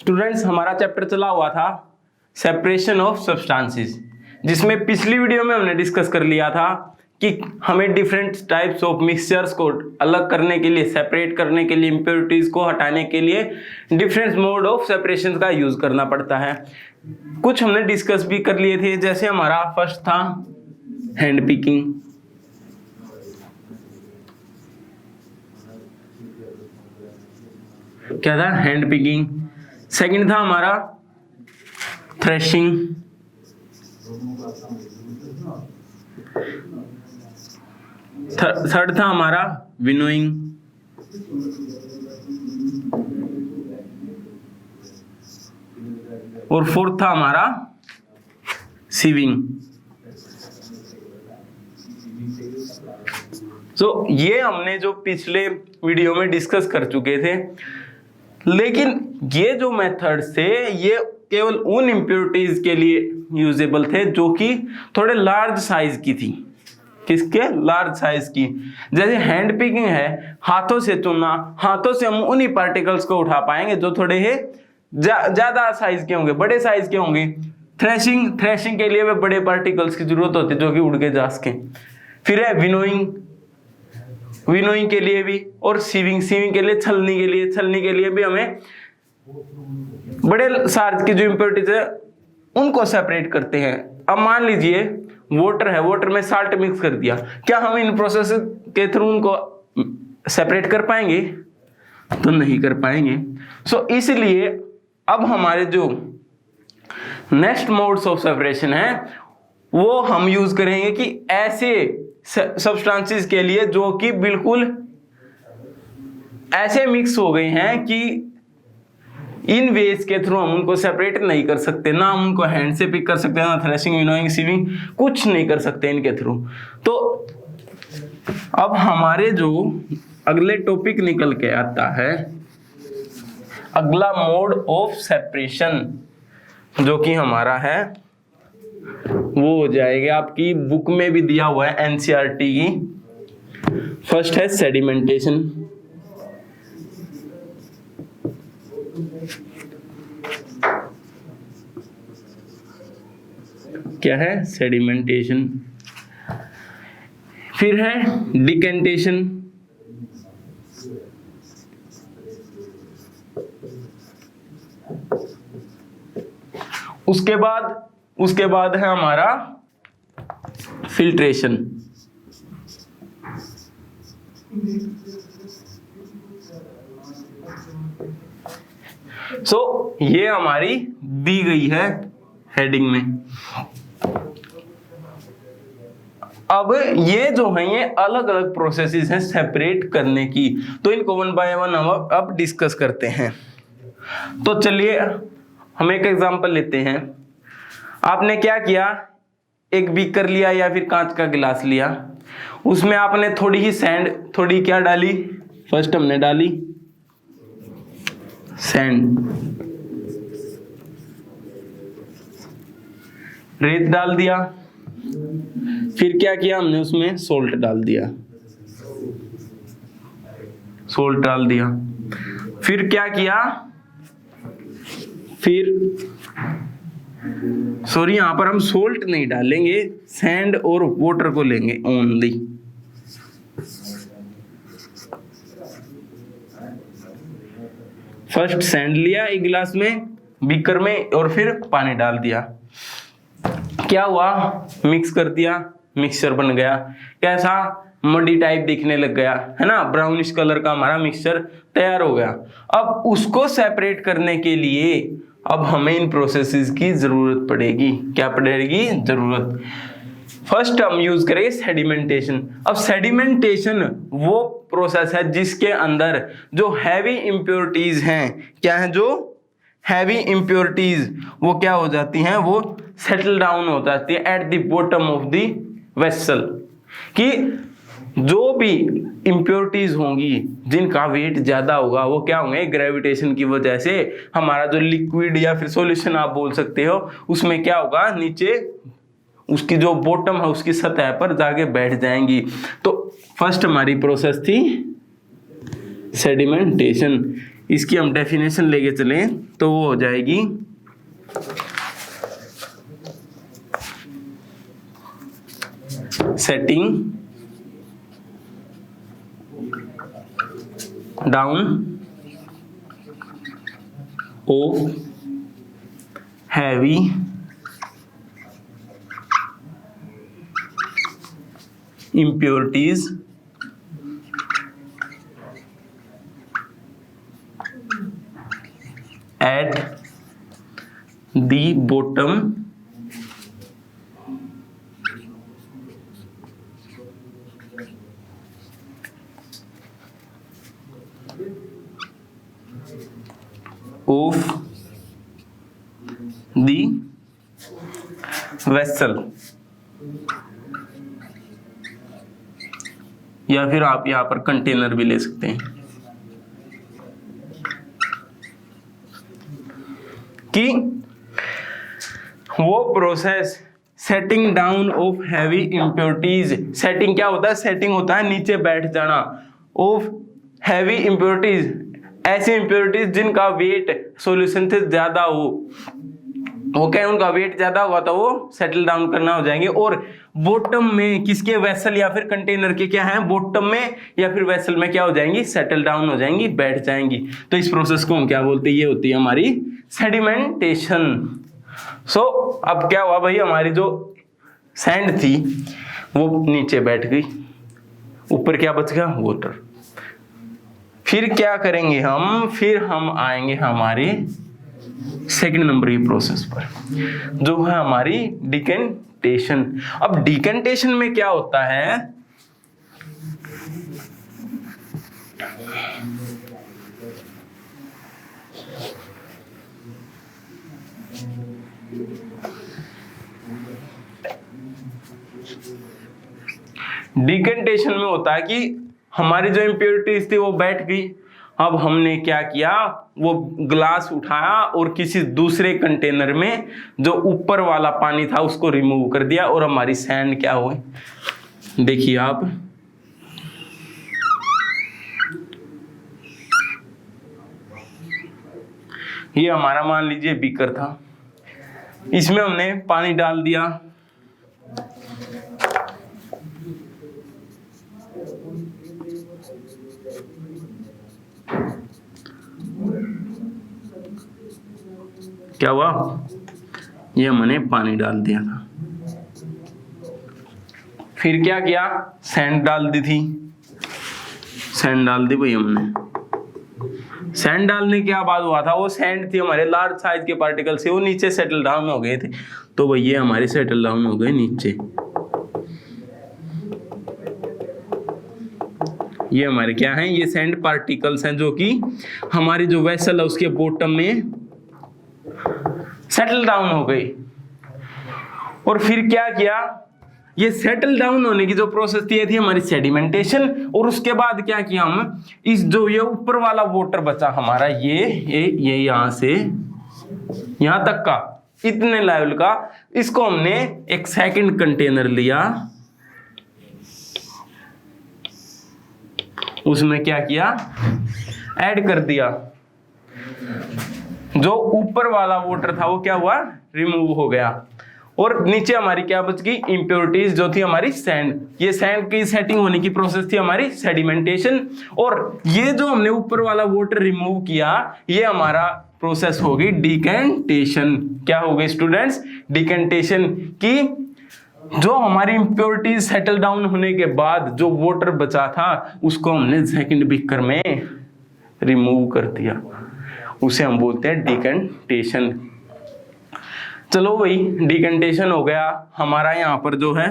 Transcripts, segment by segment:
Students, हमारा chapter चला हुआ था सेपरेशन ऑफ सब्सटेंसेस, जिसमें पिछली वीडियो में हमने डिस्कस कर लिया था कि हमें डिफरेंट टाइप्स ऑफ मिक्सचर्स को अलग करने के लिए, सेपरेट करने के लिए, इम्प्योरिटीज को हटाने के लिए डिफरेंट मोड ऑफ सेपरेशन का यूज करना पड़ता है। कुछ हमने डिस्कस भी कर लिए थे, जैसे हमारा फर्स्ट था हैंड पिकिंग, क्या था, हैंड पिकिंग। सेकंड था हमारा थ्रेशिंग, थर्ड था हमारा विनोइंग, और फोर्थ था हमारा सीविंग। तो ये हमने जो पिछले वीडियो में डिस्कस कर चुके थे, लेकिन ये जो मेथड्स थे ये केवल उन इम्प्योरिटीज के लिए यूजेबल थे जो कि थोड़े लार्ज साइज की थी। किसके? लार्ज साइज की। जैसे हैंड पिकिंग है, हाथों से चुनना, हाथों से हम उन्हीं पार्टिकल्स को उठा पाएंगे जो थोड़े ही ज्यादा साइज के होंगे, बड़े साइज के होंगे। थ्रेशिंग के लिए वे बड़े पार्टिकल्स की जरूरत होती है जो कि उड़ के जा सके। फिर है विनोइंग के लिए भी, और सीविंग के लिए, छलनी के लिए भी हमें बड़े साइज की जो इम्प्योरिटीज है उनको सेपरेट करते हैं। अब मान लीजिए वाटर है, वाटर में साल्ट मिक्स कर दिया, क्या हम इन प्रोसेस के थ्रू उनको सेपरेट कर पाएंगे? तो नहीं कर पाएंगे। सो इसलिए अब हमारे जो नेक्स्ट मोड्स ऑफ सेपरेशन है वो हम यूज करेंगे कि ऐसे सब्सटेंसेस के लिए जो कि बिल्कुल ऐसे मिक्स हो गए हैं कि इन वेज के थ्रू हम उनको सेपरेट नहीं कर सकते, ना हम उनको हैंड से पिक कर सकते हैं, ना थ्रेशिंग, विनोइंग, सीविंग, कुछ नहीं कर सकते इनके थ्रू। तो अब हमारे जो अगले टॉपिक निकल के आता है, अगला मोड ऑफ सेपरेशन जो कि हमारा है वो हो जाएगा, आपकी बुक में भी दिया हुआ है एनसीईआरटी की। फर्स्ट है सेडिमेंटेशन। क्या है? सेडिमेंटेशन। फिर है डिकेंटेशन, उसके बाद है हमारा फिल्ट्रेशन। ये हमारी दी गई है हेडिंग में। अब ये जो है ये अलग अलग प्रोसेसेस हैं सेपरेट करने की, तो इनको वन बाय वन हम अब डिस्कस करते हैं। तो चलिए हम एक एग्जांपल लेते हैं। आपने क्या किया, एक बीकर लिया या फिर कांच का गिलास लिया, उसमें आपने थोड़ी ही सैंड, थोड़ी क्या डाली, फर्स्ट हमने डाली सैंड, रेत डाल दिया, फिर क्या किया हमने, उसमें सोल्ट डाल दिया, फिर क्या किया, यहां पर हम सोल्ट नहीं डालेंगे, सैंड और वाटर को लेंगे ओनली। फर्स्ट सैंड लिया एक गिलास में, बीकर में, और फिर पानी डाल दिया। क्या हुआ, मिक्स कर दिया, मिक्सचर बन गया। कैसा? मडी टाइप दिखने लग गया, है ना, ब्राउनिश कलर का हमारा मिक्सचर तैयार हो गया। अब उसको सेपरेट करने के लिए अब हमें इन प्रोसेसेस की जरूरत पड़ेगी। क्या पड़ेगी? जरूरत। फर्स्ट हम यूज करेंगे सेडिमेंटेशन। अब सेडिमेंटेशन वो प्रोसेस है जिसके अंदर जो हैवी इंप्योरिटीज हैं, क्या है, जो हैवी इंप्योरिटीज वो क्या हो जाती हैं, वो सेटल डाउन हो जाती है eight the bottom of the vessel. कि जो भी इंप्योरिटीज होंगी जिनका वेट ज्यादा होगा वो क्या होंगे, ग्रेविटेशन की वजह से हमारा जो लिक्विड या फिर सॉल्यूशन आप बोल सकते हो, उसमें क्या होगा, नीचे उसकी जो बॉटम है उसकी सतह पर जाके बैठ जाएंगी। तो फर्स्ट हमारी प्रोसेस थी सेडिमेंटेशन। इसकी हम डेफिनेशन लेके चलें तो वो हो जाएगी setting down of heavy impurities at the bottom of the vessel, या फिर आप यहां पर कंटेनर भी ले सकते हैं कि वो process setting down of heavy impurities. Setting क्या होता है? सेटिंग होता है नीचे बैठ जाना ऑफ हैवी इम्प्योरिटीज, ऐसी इम्प्योरिटीज जिनका वेट सॉल्यूशन से ज्यादा हो। वो क्या है, उनका वेट ज्यादा होगा तो वो सेटल डाउन करना हो जाएंगे। और बॉटम में किसके, वेसल या फिर कंटेनर के क्या है, बॉटम में या फिर वेसल में क्या हो जाएंगी, सेटल डाउन हो जाएंगी, बैठ जाएंगी। तो इस प्रोसेस को हम क्या बोलते हैं? ये होती है हमारी सेडिमेंटेशन। सो अब क्या हुआ भाई, हमारी जो सैंड थी वो नीचे बैठ गई, ऊपर क्या बच गया, वाटर। फिर क्या करेंगे हम? फिर हम आएंगे हमारे सेकंड नंबर की प्रोसेस पर, जो है हमारी डिकेंटेशन। अब डिकेंटेशन में क्या होता है, डिकेंटेशन में होता है कि हमारी जो इम्प्योरिटीज थी वो बैठ गई। अब हमने क्या किया, वो ग्लास उठाया और किसी दूसरे कंटेनर में जो ऊपर वाला पानी था उसको रिमूव कर दिया और हमारी सैंड क्या हुई, देखिए आप, ये हमारा मान लीजिए बीकर था, इसमें हमने पानी डाल दिया। क्या हुआ, ये हमने पानी डाल दिया था। फिर क्या किया, सैंड डाल दी थी, सैंड डाल दी भाई हमने। सैंड डालने के बाद हुआ था, वो सैंड थी हमारे लार्ज साइज के पार्टिकल से, वो नीचे सेटल डाउन हो गए थे। तो भाई ये हमारे सेटल डाउन हो गए नीचे। ये हमारे क्या हैं, ये सैंड पार्टिकल्स हैं जो कि हमारी जो वेसल है उसके बॉटम में सेटल डाउन हो गई। और फिर क्या किया, ये सेटल डाउन होने की जो प्रोसेस थी, ये थी हमारी सेडिमेंटेशन। और उसके बाद क्या किया हम, इस जो ये ऊपर वाला वाटर बचा हमारा, ये यहां से यहां तक का, इतने लेवल का, इसको हमने एक सेकंड कंटेनर लिया, उसमें क्या किया, ऐड कर दिया। जो ऊपर वाला वाटर था वो क्या हुआ, रिमूव हो गया। और नीचे हमारी क्या बच गई, इंप्योरिटीज जो थी हमारी सैंड। ये सैंड की सेटिंग होने की प्रोसेस थी हमारी सेडिमेंटेशन। और ये जो हमने ऊपर वाला वाटर रिमूव किया, ये हमारा प्रोसेस हो गई डिकेंटेशन। क्या हो गई स्टूडेंट्स, डिकेंटेशन। की जो हमारी इंप्योरिटीज सेटल डाउन होने के बाद जो वाटर बचा था उसको हमने सेकंड बीकर में रिमूव कर दिया, उसे हम बोलते हैं डिकेंटेशन। चलो भाई, डिकेंटेशन हो गया हमारा। यहां पर जो है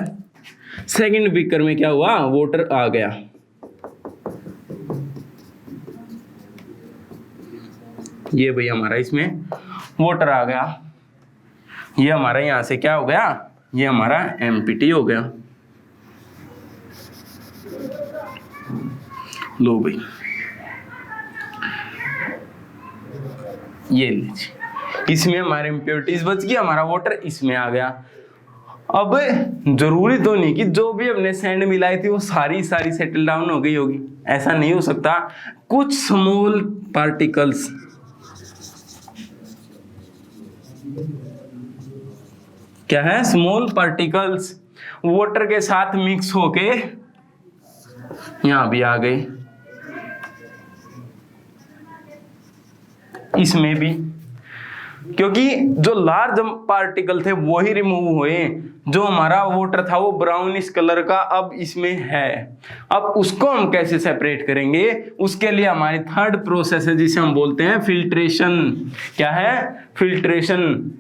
सेकंड बीकर में क्या हुआ, वाटर आ गया। ये भाई हमारा इसमें वाटर आ गया। ये हमारा यहां से क्या हो गया, ये हमारा एम्प्टी हो गया। लो भाई, ये लीजिए, इसमें हमारे इम्प्योरिटीज बच गई, हमारा वाटर इसमें आ गया। अब जरूरी तो नहीं कि जो भी हमने सैंड मिलाई थी वो सारी सेटल डाउन हो गई होगी, ऐसा नहीं हो सकता। कुछ स्मॉल पार्टिकल्स क्या है, स्मॉल पार्टिकल्स वाटर के साथ मिक्स होके यहां भी आ गए, इसमें भी, क्योंकि जो लार्ज पार्टिकल थे वो ही रिमूव हुए, जो हमारा वाटर था वो ब्राउनिश कलर का अब इसमें है। अब उसको हम कैसे सेपरेट करेंगे, उसके लिए हमारी थर्ड प्रोसेस है जिसे हम बोलते हैं फिल्ट्रेशन। क्या है, फिल्ट्रेशन।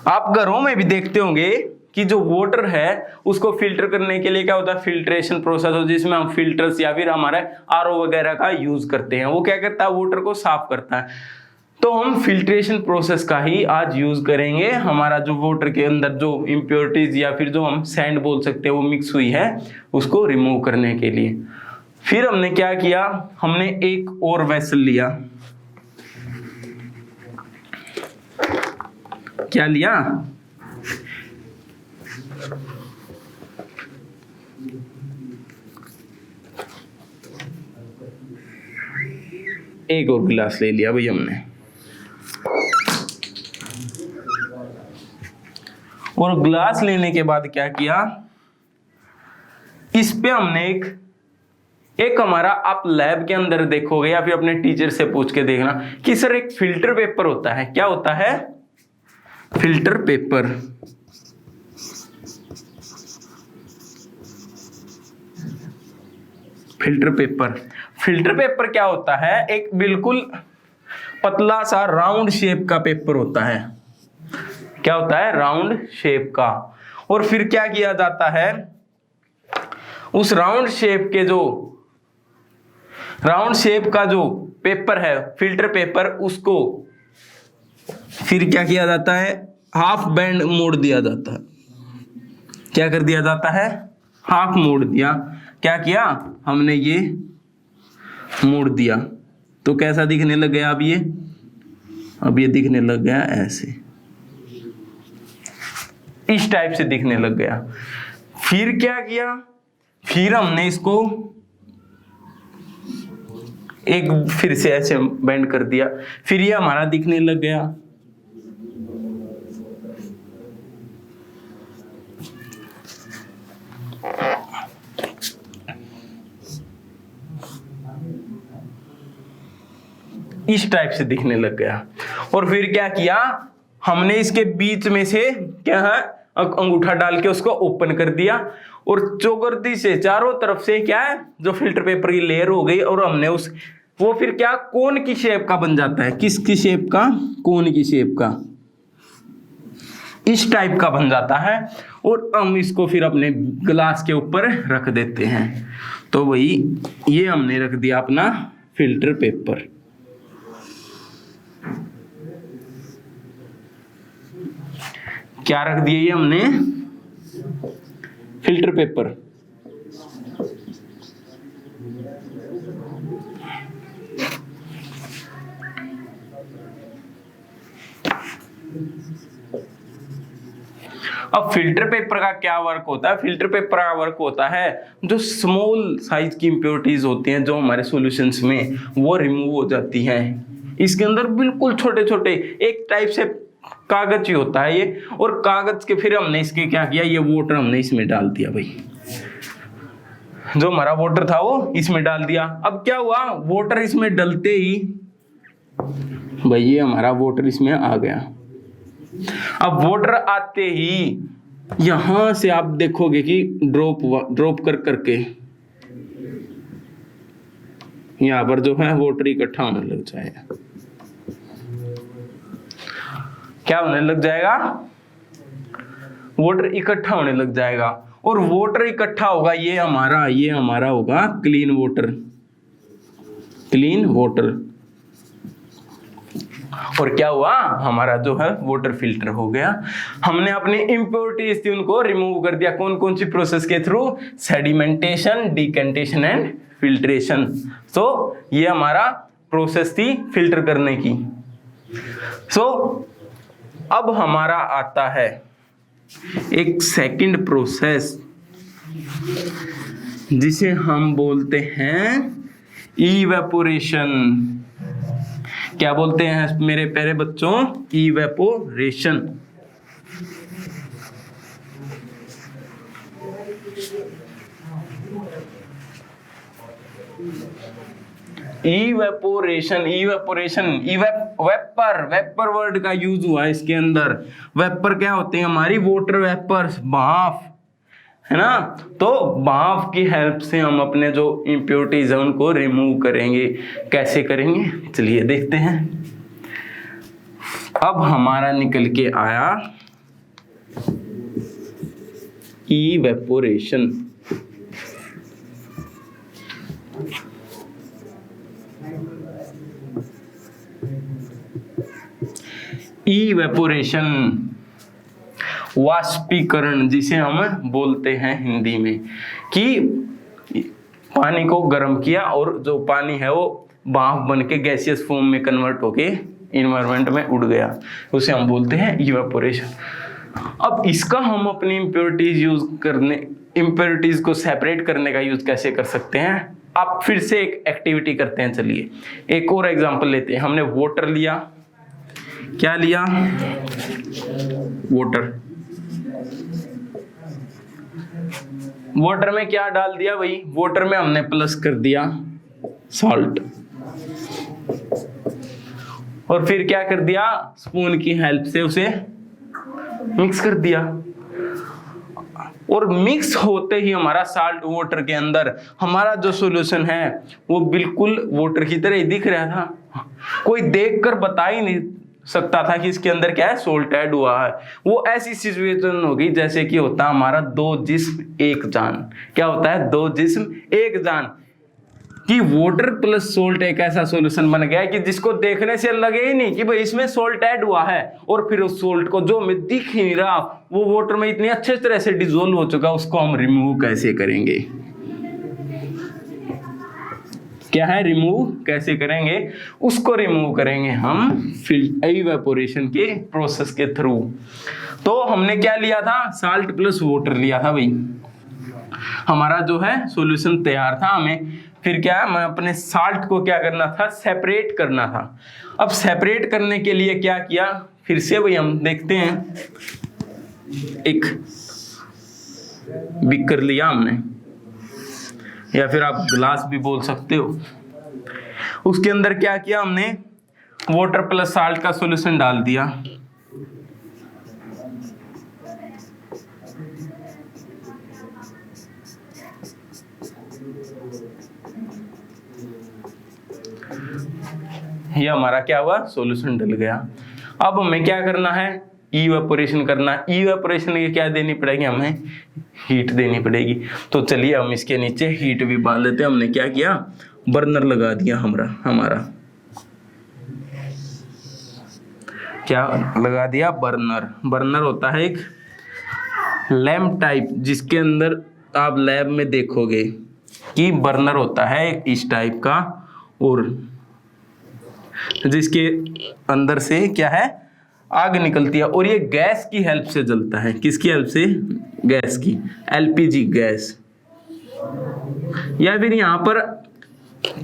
आप घरों में भी देखते होंगे कि जो वाटर है उसको फिल्टर करने के लिए क्या होता है, फिल्ट्रेशन प्रोसेस हो, जिसमें हम फिल्टर्स या फिर हमारे आरओ वगैरह का यूज करते हैं। वो क्या करता है, वाटर को साफ करता है। तो हम फिल्ट्रेशन प्रोसेस का ही आज यूज करेंगे। हमारा जो वाटर के अंदर जो इम्प्योरिटीज या फिर जो हम सैंड बोल सकते हैं वो मिक्स हुई है, उसको रिमूव करने के लिए। फिर हमने क्या किया, हमने एक और वेसल लिया। क्या लिया, एक और गिलास ले लिया भाई हमने, और ग्लास लेने के बाद क्या किया, इस पे हमने एक हमारा, आप लैब के अंदर देखोगे या फिर अपने टीचर से पूछ के देखना कि सर एक फिल्टर पेपर होता है। क्या होता है, filter paper. Filter paper, filter paper क्या होता है, एक बिल्कुल पतला सा राउंड शेप का पेपर होता है। क्या होता है, राउंड शेप का। और फिर क्या किया जाता है, उस राउंड शेप का जो पेपर है, फिल्टर पेपर, उसको फिर क्या किया जाता है, हाफ बैंड मोड़ दिया जाता है। क्या कर दिया जाता है, हाफ मोड़ दिया। क्या किया हमने, ये मोड़ दिया तो कैसा दिखने लग गया, अब ये दिखने लग गया ऐसे, इस टाइप से दिखने लग गया। फिर क्या किया, फिर हमने इसको एक फिर से ऐसे बेंड कर दिया, फिर ये हमारा दिखने लग गया। इस टाइप से दिखने लग गया। और फिर क्या किया, हमने इसके बीच में से क्या है, अंगूठा डाल के उसको ओपन कर दिया, और चौगर्दी से चारों तरफ से क्या है, जो फिल्टर पेपर की लेयर हो गई, और हमने वो फिर क्या, कोन की शेप का बन जाता है। किसकी शेप का, कोन की शेप का, इस टाइप का बन जाता है। और हम इसको फिर अपने ग्लास के ऊपर रख देते हैं। तो वही ये हमने रख दिया अपना फिल्टर पेपर। क्या रख दिया ये हमने, फिल्टर पेपर। अब फिल्टर पेपर का क्या वर्क होता है, फिल्टर पेपर का वर्क होता है जो स्मॉल साइज की इंप्योरिटीज होती हैं जो हमारे सॉल्यूशंस में, वो रिमूव हो जाती हैं। इसके अंदर बिल्कुल छोटे छोटे एक टाइप से कागज ही होता है ये, और कागज के फिर हमने इसके क्या किया, ये वाटर हमने इसमें डाल दिया भाई, जो हमारा वाटर था वो इसमें डाल दिया। अब क्या हुआ, वाटर इसमें डलते ही भाई ये हमारा वाटर इसमें आ गया। अब वाटर आते ही यहां से आप देखोगे कि ड्रॉप कर करके यहां पर जो है वाटर इकट्ठा होने लग जाएगा। क्या होने लग जाएगा, वाटर इकट्ठा होने लग जाएगा। और वाटर इकट्ठा होगा, ये हमारा होगा क्लीन वाटर। और क्या हुआ, हमारा जो है वाटर फिल्टर हो गया। हमने अपनी इम्प्योरिटीज थी उनको रिमूव कर दिया। कौन कौन सी प्रोसेस के through, sedimentation, decantation and filtration. तो ये हमारा प्रोसेस थी फिल्टर करने की। अब हमारा आता है एक सेकंड प्रोसेस जिसे हम बोलते हैं इवेपोरेशन। क्या बोलते हैं मेरे प्यारे बच्चों? Evaporation. Evaporation, evaporation, vapour, vapour word का यूज हुआ है इसके अंदर। वेपर क्या होते हैं? हमारी वाटर वेपर्स, भाप, है ना। तो भाप की हेल्प से हम अपने जो इम्प्योरिटीज है उनको रिमूव करेंगे। कैसे करेंगे चलिए देखते हैं। अब हमारा निकल के आया इवेपोरेशन। इवेपोरेशन वाष्पीकरण, जिसे हम बोलते हैं हिंदी में कि पानी को गर्म किया और जो पानी है वो भाप बन के गैसियस फॉर्म में कन्वर्ट होके इन्वायरमेंट में उड़ गया, उसे हम बोलते हैं इवेपोरेशन। अब इसका हम अपनी इम्प्योरिटीज को सेपरेट करने का यूज कैसे कर सकते हैं? आप फिर से एक एक्टिविटी करते हैं। चलिए एक और एग्जांपल लेते हैं। हमने वाटर लिया, क्या लिया? वाटर। वाटर में क्या डाल दिया भाई? वाटर में हमने प्लस कर दिया सॉल्ट, और फिर क्या कर दिया? स्पून की हेल्प से उसे मिक्स कर दिया। और मिक्स होते ही हमारा साल्ट वाटर के अंदर हमारा जो सॉल्यूशन है वो बिल्कुल वाटर की तरह ही दिख रहा था। कोई देखकर बता ही नहीं सकता था कि इसके अंदर क्या है, सोल्ट ऐड हुआ है। वो ऐसी सिचुएशन होगी जैसे कि होता है हमारा दो जिस्म एक जान। क्या होता है? दो जिस्म एक जान। कि वाटर प्लस सोल्ट एक ऐसा सॉल्यूशन बन गया है कि जिसको देखने से लगे ही नहीं कि भाई इसमें सोल्ट ऐड हुआ है, और फिर उस सोल्ट को जो हमें दिख ही नहीं रहा वो वाटर में इतनी अच्छे तरह से डिसोल्व हो चुका, उसको हम रिमूव कैसे करेंगे? क्या है? रिमूव कैसे करेंगे? उसको रिमूव करेंगे हम इवेपोरेशन के प्रोसेस के थ्रू। तो हमने क्या लिया था? साल्ट प्लस वाटर लिया था भाई। हमारा जो है सॉल्यूशन तैयार था। हमें फिर क्या है, मैं अपने साल्ट को क्या करना था? सेपरेट करना था। अब सेपरेट करने के लिए क्या किया? फिर से भाई हम देखते हैं। एक बीकर लिया हमने, या फिर आप गिलास भी बोल सकते हो। उसके अंदर क्या किया हमने? वाटर प्लस साल्ट का सॉल्यूशन डाल दिया। ये हमारा क्या हुआ? सॉल्यूशन डल गया। अब हमें क्या करना है? इवेपोरेशन करना है। इवेपोरेशन की क्या देनी पड़ेगी? हमें हीट देनी पड़ेगी। तो चलिए हम इसके नीचे हीट भी बांध देते हैं। हमने क्या किया? बर्नर लगा दिया। हमारा क्या लगा दिया? बर्नर। बर्नर होता है एक लैंप टाइप, जिसके अंदर आप लैब में देखोगे कि बर्नर होता है इस टाइप का, और जिसके अंदर से क्या है? आग निकलती है, और ये गैस की हेल्प से जलता है। किसकी हेल्प से? गैस की, एलपीजी गैस। या फिर यहाँ पर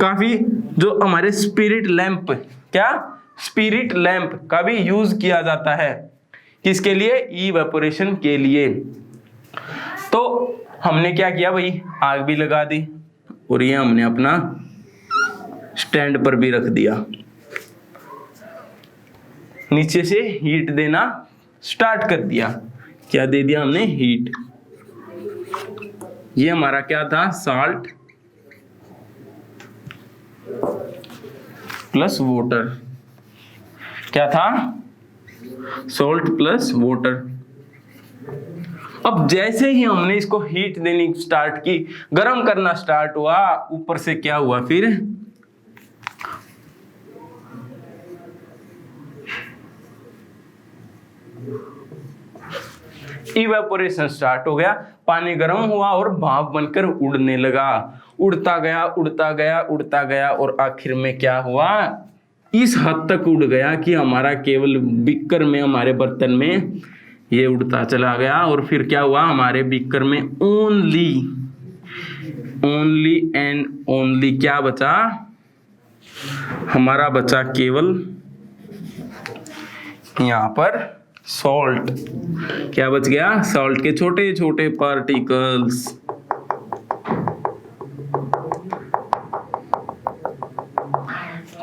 काफी जो हमारे स्पिरिट लैंप, क्या स्पिरिट लैंप का भी यूज किया जाता है। किसके लिए? इवेपोरेशन के लिए। तो हमने क्या किया भाई? आग भी लगा दी, और ये हमने अपना स्टैंड पर भी रख दिया। नीचे से हीट देना स्टार्ट कर दिया। क्या दे दिया हमने? हीट। ये हमारा क्या था? Salt plus water. क्या था? Salt plus water. अब जैसे ही हमने इसको हीट देनी स्टार्ट की, गर्म करना स्टार्ट हुआ, ऊपर से क्या हुआ? फिर इवेपोरेशन स्टार्ट हो गया। पानी गर्म हुआ और भाप बनकर उड़ने लगा। उड़ता गया, उड़ता गया, उड़ता गया, और आखिर में क्या हुआ? इस हद तक उड़ गया कि हमारा केवल बीकर में, हमारे बर्तन में ये उड़ता चला गया। और फिर क्या हुआ? हमारे बीकर में ओनली एंड ओनली क्या बचा, हमारा बचा केवल यहां पर सॉल्ट। क्या बच गया, सॉल्ट के छोटे छोटे पार्टिकल्स।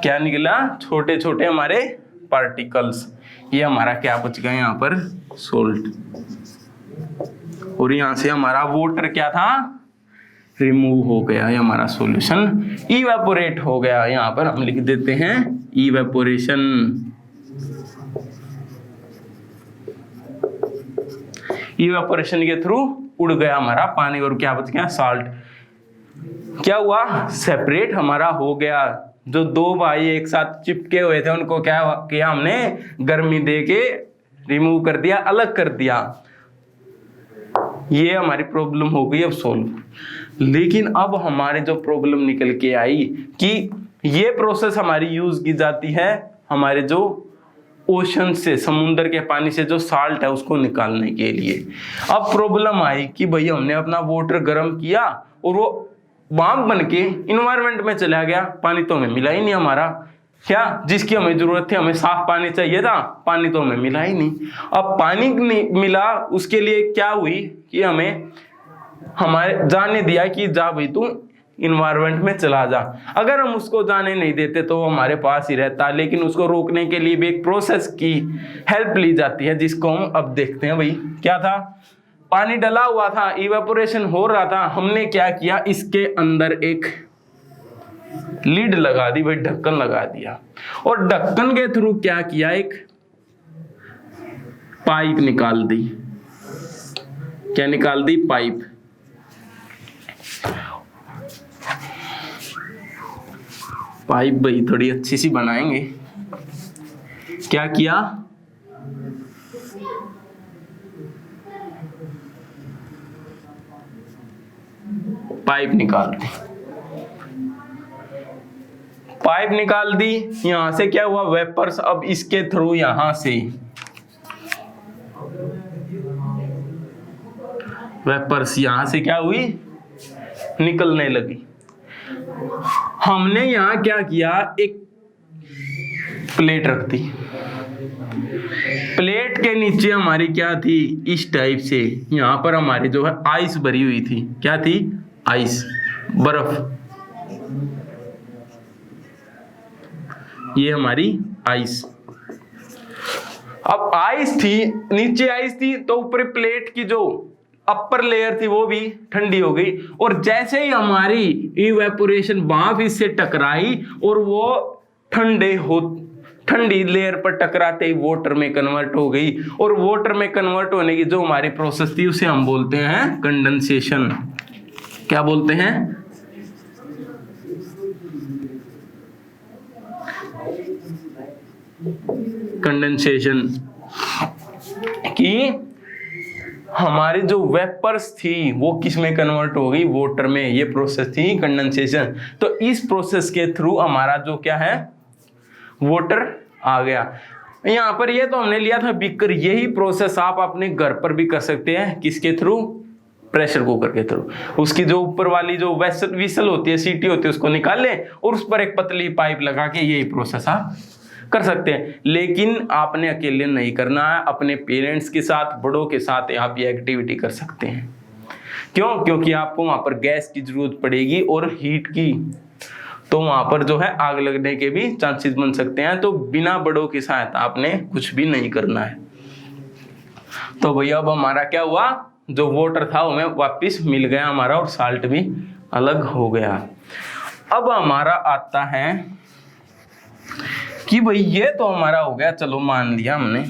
क्या निकला, छोटे छोटे हमारे पार्टिकल्स। ये हमारा क्या बच गया यहाँ पर, सॉल्ट। और यहां से हमारा वाटर क्या था, रिमूव हो गया। ये हमारा सॉल्यूशन इवेपोरेट हो गया। यहां पर हम लिख देते हैं इवेपोरेशन। इवेपोरेशन के थ्रू उड़ गया हमारा पानी और क्या बच गया, साल्ट। क्या हुआ, सेपरेट हमारा हो गया। जो दो भाई एक साथ चिपके हुए थे उनको क्या किया हमने, गर्मी दे के रिमूव कर दिया, अलग कर दिया। ये हमारी प्रॉब्लम हो गई अब सोल्व। लेकिन अब हमारे जो प्रॉब्लम निकल के आई कि ये प्रोसेस हमारी यूज की जाती है हमारे जो ओशन से, समुद्र के पानी से जो साल्ट है उसको निकालने के लिए। अब प्रॉब्लम आई कि भाई हमने अपना वाटर गर्म किया और वो वाम बन के इन्वायरमेंट में चला गया, पानी तो हमें मिला ही नहीं हमारा। क्या, जिसकी हमें जरूरत थी, हमें साफ पानी चाहिए था, पानी तो हमें मिला ही नहीं। अब पानी नहीं मिला, उसके लिए क्या हुई कि हमें हमारे जाने दिया कि जा भाई तू इन्वायरमेंट में चला जा। अगर हम उसको जाने नहीं देते तो वो हमारे पास ही रहता, लेकिन उसको रोकने के लिए भी एक प्रोसेस की हेल्प ली जाती है, जिसको हम अब देखते हैं। भाई क्या था, पानी डला हुआ था, इवेपोरेशन हो रहा था, हमने क्या किया, इसके अंदर एक लीड लगा दी, भाई ढक्कन लगा दिया। और ढक्कन के थ्रू क्या किया, एक पाइप निकाल दी। क्या निकाल दी, पाइप। पाइप भाई थोड़ी अच्छी सी बनाएंगे। क्या किया, पाइप निकाल दी। पाइप निकाल दी, यहां से क्या हुआ, वेपर्स अब इसके थ्रू यहां से वेपर्स यहां से क्या हुई, निकलने लगी। हमने यहां क्या किया, एक प्लेट रख दी। प्लेट के नीचे हमारी क्या थी, इस टाइप से यहां पर हमारी जो है आइस भरी हुई थी। क्या थी, आइस, बर्फ। ये हमारी आइस। अब आइस थी, नीचे आइस थी, तो ऊपर प्लेट की जो अपर लेयर थी वो भी ठंडी हो गई। और जैसे ही हमारी इवेपोरेशन भाप इससे टकराई और वो ठंडी लेयर पर टकराते ही वाटर में कन्वर्ट हो गई। और वाटर में कन्वर्ट होने की जो हमारी प्रोसेस थी उसे हम बोलते हैं कंडेंसेशन। क्या बोलते हैं, कंडेंसेशन। कि हमारी जो वेपर्स थी वो किस में कन्वर्ट हो गई, वाटर में। ये प्रोसेस थी कंडेंसेशन। तो इस प्रोसेस के थ्रू हमारा जो क्या है, वाटर आ गया। यहां पर ये तो हमने लिया था बीकर। यही प्रोसेस आप अपने घर पर भी कर सकते हैं। किसके थ्रू, प्रेशर कुकर के थ्रू। उसकी जो ऊपर वाली जो विसल होती है, सीटी होती है, उसको निकाल लें और उस पर एक पतली पाइप लगा के यही प्रोसेस आप कर सकते हैं। लेकिन आपने अकेले नहीं करना है, अपने पेरेंट्स के साथ, बड़ों के साथ आप ये एक्टिविटी कर सकते हैं। क्यों, क्योंकि आपको वहां पर गैस की जरूरत पड़ेगी और हीट की, तो वहां पर जो है आग लगने के भी चांसेस बन सकते हैं। तो बिना बड़ों की सहायता आपने कुछ भी नहीं करना है। तो भैया अब हमारा क्या हुआ, जो वाटर था वो हमें वापिस मिल गया हमारा, और साल्ट भी अलग हो गया। अब हमारा आता है कि भाई ये तो हमारा हो गया, चलो मान लिया हमने।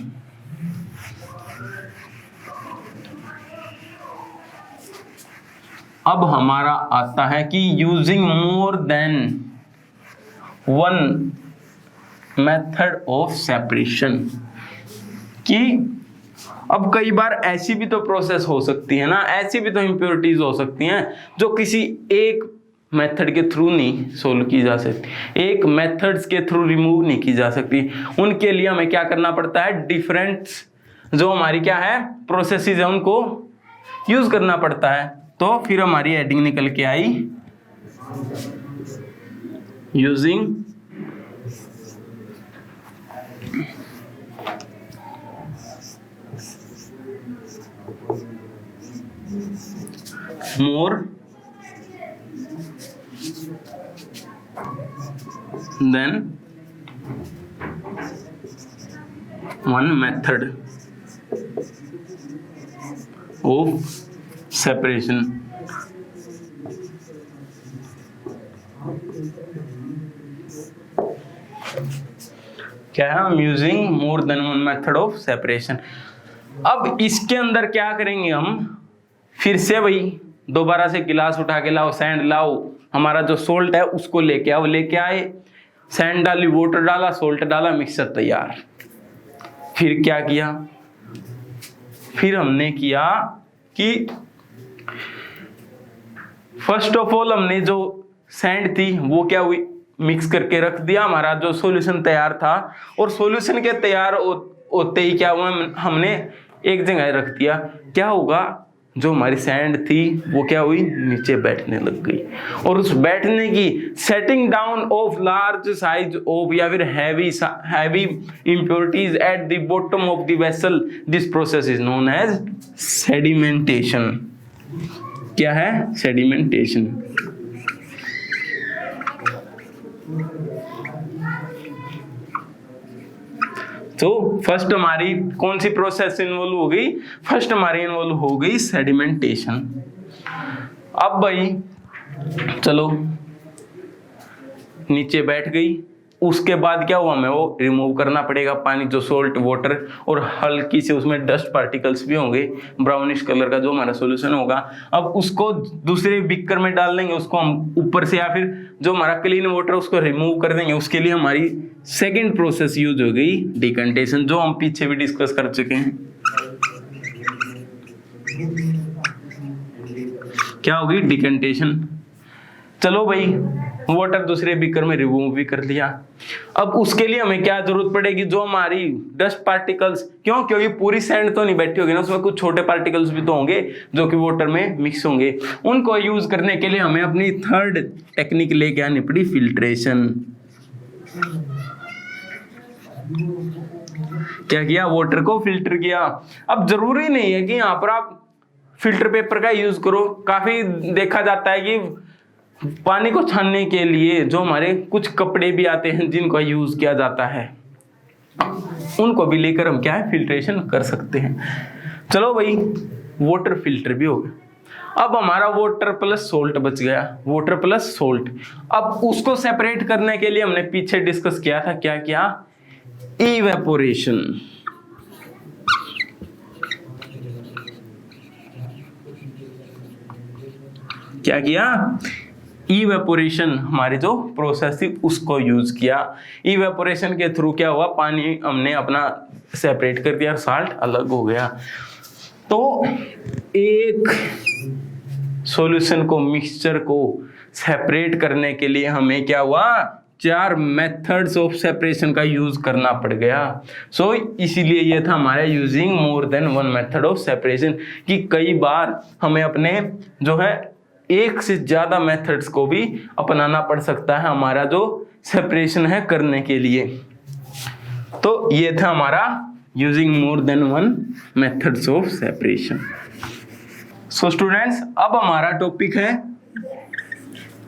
अब हमारा आता है कि using more than one method of separation. कि अब कई बार ऐसी भी तो प्रोसेस हो सकती है ना, ऐसी भी तो इम्प्योरिटीज हो सकती हैं जो किसी एक मेथड के थ्रू नहीं सोल्व की जा सकती, एक मेथड्स के थ्रू रिमूव नहीं की जा सकती। उनके लिए हमें क्या करना पड़ता है, डिफरेंट जो हमारी क्या है प्रोसेसेस है उनको यूज करना पड़ता है। तो फिर हमारी हेडिंग निकल के आई using more than one method of separation. क्या है? हम using more than one method of separation. अब इसके अंदर क्या करेंगे हम, फिर से वही दोबारा से गिलास उठा के लाओ, सैंड लाओ, हमारा जो सोल्ट है उसको लेके आओ, लेके आए, सैंड डाली, वाटर डाला, सोल्ट डाला, मिक्सचर तैयार। फिर क्या किया, फिर हमने किया कि फर्स्ट ऑफ ऑल हमने जो सैंड थी वो क्या हुई, मिक्स करके रख दिया, हमारा जो सॉल्यूशन तैयार था। और सॉल्यूशन के तैयार होते ही क्या हुआ, हमने एक जगह रख दिया। क्या होगा, जो हमारी सैंड थी वो क्या हुई, नीचे बैठने लग गई। और उस बैठने की setting down of large size of या फिर heavy impurities at the bottom of the vessel, this process is known as sedimentation. क्या है? सेडिमेंटेशन। तो फर्स्ट हमारी कौन सी प्रोसेस इन्वॉल्व हो गई, फर्स्ट हमारी इन्वॉल्व हो गई सेडिमेंटेशन। अब भाई चलो नीचे बैठ गई, उसके बाद क्या हुआ, हमें वो रिमूव करना पड़ेगा पानी, जो सोल्ट वाटर, और हल्की से उसमें डस्ट पार्टिकल्स भी होंगे, ब्राउनिश कलर का जो हमारा सॉल्यूशन होगा। अब उसको दूसरे बीकर में डाल देंगे, उसको हम ऊपर से, या फिर जो हमारा क्लीन वाटर उसको रिमूव कर देंगे। उसके लिए हमारी सेकेंड प्रोसेस यूज हो गई डिकंटेशन, जो हम पीछे भी डिस्कस कर चुके हैं। क्या होगी? डिकंटेशन। चलो भाई वाटर दूसरे बीकर में रिमूव भी कर लिया। अब उसके लिए हमें क्या जरूरत पड़ेगी, जो हमारी डस्ट पार्टिकल्स, क्यों, क्योंकि पूरी सैंड तो नहीं बैठी होगी ना, उसमें कुछ छोटे पार्टिकल्स भी तो होंगे जो कि वाटर में मिक्स होंगे। उनको यूज करने के लिए हमें अपनी थर्ड टेक्निक लेके आनी पड़ी, फिल्ट्रेशन। क्या किया? वाटर को फिल्टर किया। अब जरूरी नहीं है कि यहाँ पर आप फिल्टर पेपर का यूज करो, काफी देखा जाता है कि पानी को छानने के लिए जो हमारे कुछ कपड़े भी आते हैं जिनका यूज किया जाता है, उनको भी लेकर हम क्या है, फिल्ट्रेशन कर सकते हैं। चलो भाई वाटर फिल्टर भी हो गया। अब हमारा वाटर प्लस सोल्ट बच गया, वाटर प्लस सोल्ट। अब उसको सेपरेट करने के लिए हमने पीछे डिस्कस किया था, क्या किया, इवेपोरेशन। क्या किया? इवेपोरेशन, हमारी जो प्रोसेस थी उसको यूज किया। इवेपोरेशन के थ्रू क्या हुआ, पानी हमने अपना सेपरेट कर दिया, साल्ट अलग हो गया। तो एक सॉल्यूशन को, मिक्सचर को सेपरेट करने के लिए हमें क्या हुआ, 4 मेथड्स ऑफ सेपरेशन का यूज करना पड़ गया। सो इसीलिए ये था हमारा using more than one method of separation, कि कई बार हमें अपने जो है एक से ज्यादा मेथड्स को भी अपनाना पड़ सकता है हमारा जो सेपरेशन है करने के लिए। तो ये था हमारा using more than one methods of separation. So students, अब हमारा टॉपिक है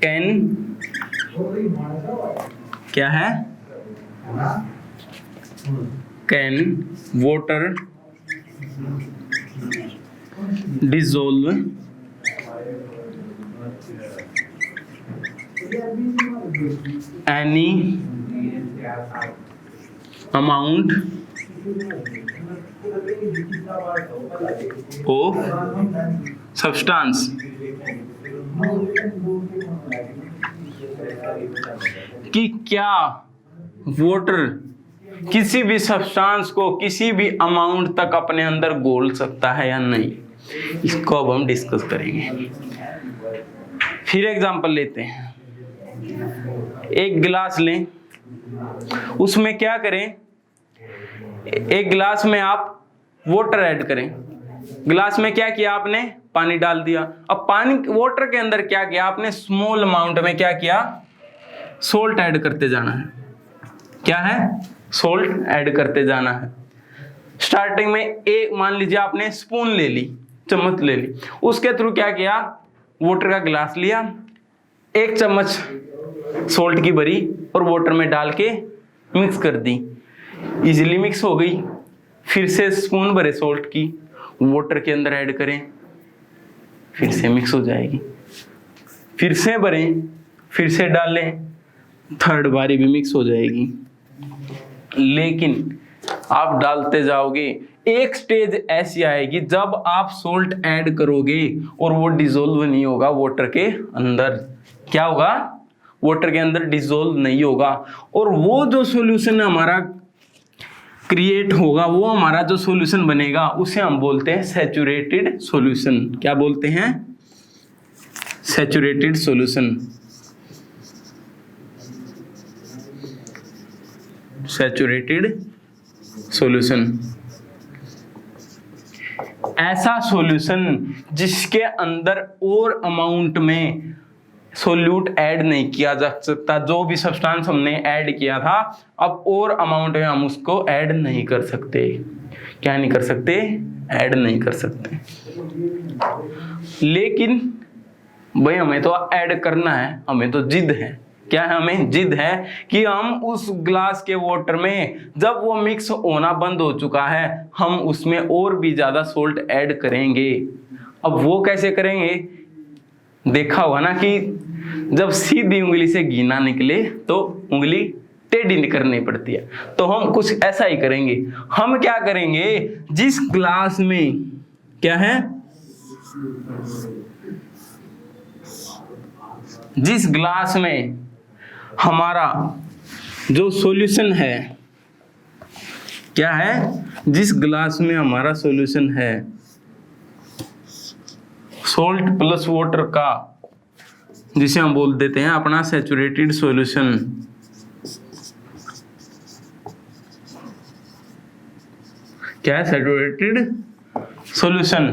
कैन, क्या है, can water dissolve any amount of substance कि क्या वाटर किसी भी सब्सटेंस को किसी भी अमाउंट तक अपने अंदर घोल सकता है या नहीं, इसको अब हम डिस्कस करेंगे। फिर एग्जांपल लेते हैं, एक गिलास लें, उसमें क्या करें, एक गिलास में आप वाटर ऐड करें, गिलास में क्या किया आपने, पानी डाल दिया। अब पानी वाटर के अंदर क्या किया आपने, स्मॉल अमाउंट में क्या किया, सोल्ट ऐड करते जाना है। क्या है, सोल्ट ऐड करते जाना है। स्टार्टिंग में एक मान लीजिए आपने स्पून ले ली, चम्मच ले ली, उसके थ्रू क्या किया, वाटर का गिलास लिया, 1 चम्मच सोल्ट की भरी और वाटर में डाल के मिक्स कर दी, इजीली मिक्स हो गई। फिर से स्पून भरे सोल्ट की, वाटर के अंदर ऐड करें, फिर से मिक्स हो जाएगी। फिर से भरें, फिर से डालें, थर्ड बारी भी मिक्स हो जाएगी। लेकिन आप डालते जाओगे, एक स्टेज ऐसी आएगी जब आप सोल्ट ऐड करोगे और वो डिसॉल्व नहीं होगा वाटर के अंदर। क्या होगा, वाटर के अंदर डिसॉल्व नहीं होगा, और वो जो सॉल्यूशन हमारा क्रिएट होगा, वो हमारा जो सॉल्यूशन बनेगा उसे हम बोलते हैं सैचुरेटेड सॉल्यूशन। क्या बोलते हैं, सैचुरेटेड सॉल्यूशन। सैचुरेटेड सॉल्यूशन ऐसा सॉल्यूशन जिसके अंदर और अमाउंट में सोल्यूट ऐड नहीं किया जा सकता। जो भी सब्सटेंस हमने ऐड किया था, अब और अमाउंट में हम उसको ऐड नहीं कर सकते। क्या नहीं कर सकते, ऐड नहीं कर सकते। लेकिन भाई हमें तो ऐड करना है, हमें तो जिद है। क्या है, हमें जिद है कि हम उस ग्लास के वाटर में जब वो मिक्स होना बंद हो चुका है, हम उसमें और भी ज्यादा सोल्ट ऐड करेंगे। अब वो कैसे करेंगे, देखा होगा ना कि जब सीधी उंगली से घी ना निकले तो उंगली टेढ़ी करनी पड़ती है। तो हम कुछ ऐसा ही करेंगे। हम क्या करेंगे, जिस ग्लास में क्या है, जिस ग्लास में हमारा जो सॉल्यूशन है, क्या है, जिस ग्लास में हमारा सॉल्यूशन है सोल्ट प्लस वाटर का, जिसे हम बोल देते हैं अपना सैचुरेटेड सॉल्यूशन। क्या है, सैचुरेटेड सॉल्यूशन।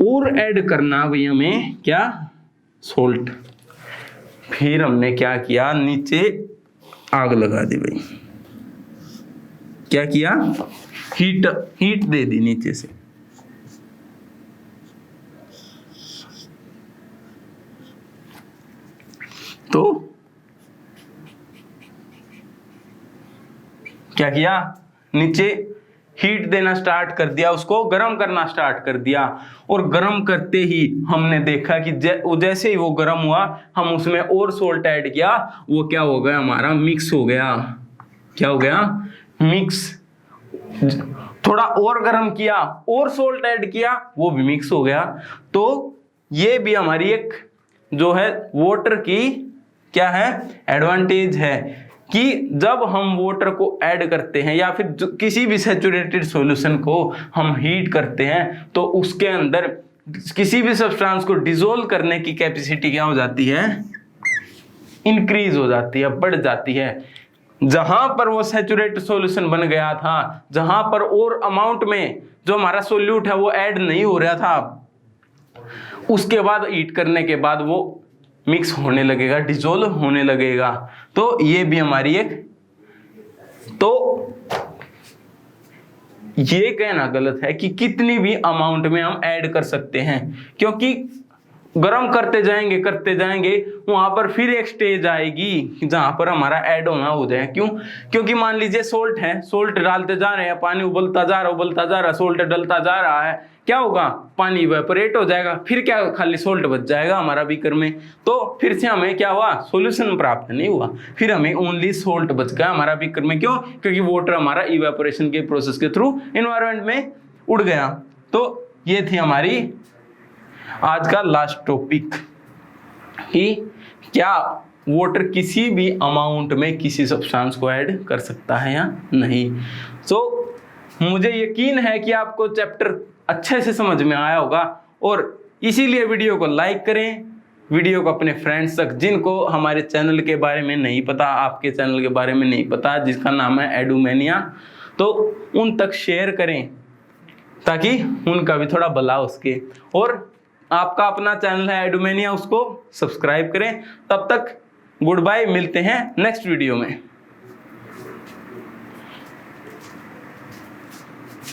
और ऐड करना भाई हमें क्या, सोल्ट। फिर हमने क्या किया, नीचे आग लगा दी भाई। क्या किया, हीट दे दी नीचे से। तो क्या किया, नीचे हीट देना स्टार्ट कर दिया, उसको गर्म करना स्टार्ट कर दिया। और गर्म करते ही हमने देखा कि जैसे ही वो गर्म हुआ, हम उसमें और सोल्ट ऐड किया, वो क्या हो गया, हमारा मिक्स हो गया। क्या हो गया, मिक्स। थोड़ा और गर्म किया और सोल्ट ऐड किया, वो भी मिक्स हो गया। तो ये भी हमारी एक जो है वाटर की क्या है, एडवांटेज है कि जब हम वाटर को ऐड करते हैं या फिर किसी भी सैचुरेटेड सॉल्यूशन को हम हीट करते हैं, तो उसके अंदर किसी भी सब्सटेंस को डिसॉल्व करने की कैपेसिटी क्या हो जाती है, इंक्रीज हो जाती है, बढ़ जाती है। जहां पर वो सैचुरेटेड सॉल्यूशन बन गया था, जहां पर और अमाउंट में जो हमारा सोल्यूट है वो ऐड नहीं हो रहा था, उसके बाद हीट करने के बाद वो मिक्स होने लगेगा, डिसॉल्व होने लगेगा। तो ये भी हमारी एक, तो ये कहना गलत है कि कितनी भी अमाउंट में हम ऐड कर सकते हैं, क्योंकि गर्म करते जाएंगे वहां पर फिर एक स्टेज आएगी जहां पर हमारा ऐड होना हो जाए। क्यों, क्योंकि मान लीजिए सोल्ट है, सोल्ट डालते जा रहे हैं, पानी उबलता जा रहा, सोल्ट डलता जा रहा है, क्या होगा, पानी इवेपोरेट हो जाएगा, फिर क्या खाली सोल्ट बच जाएगा हमारा बीकर में। तो फिर से हमें क्या हुआ, सॉल्यूशन प्राप्त नहीं हुआ, फिर हमें ओनली सोल्ट बच गया हमारा बीकर में। क्यों, क्योंकि वाटर हमारा इवेपोरेशन के प्रोसेस के थ्रू एनवायरनमेंट में उड़ गया। तो ये थी हमारी आज का लास्ट टॉपिक कि क्या वाटर किसी भी अमाउंट में किसी सब्सटेंस को ऐड कर सकता है या नहीं। तो मुझे यकीन है कि आपको चैप्टर अच्छे से समझ में आया होगा, और इसीलिए वीडियो को लाइक करें, वीडियो को अपने फ्रेंड्स तक, जिनको हमारे चैनल के बारे में नहीं पता, आपके चैनल के बारे में नहीं पता, जिसका नाम है एडुमेनिया, तो उन तक शेयर करें ताकि उनका भी थोड़ा भला हो सके। और आपका अपना चैनल है एडुमेनिया, उसको सब्सक्राइब करें। तब तक गुड बाय, मिलते हैं नेक्स्ट वीडियो में।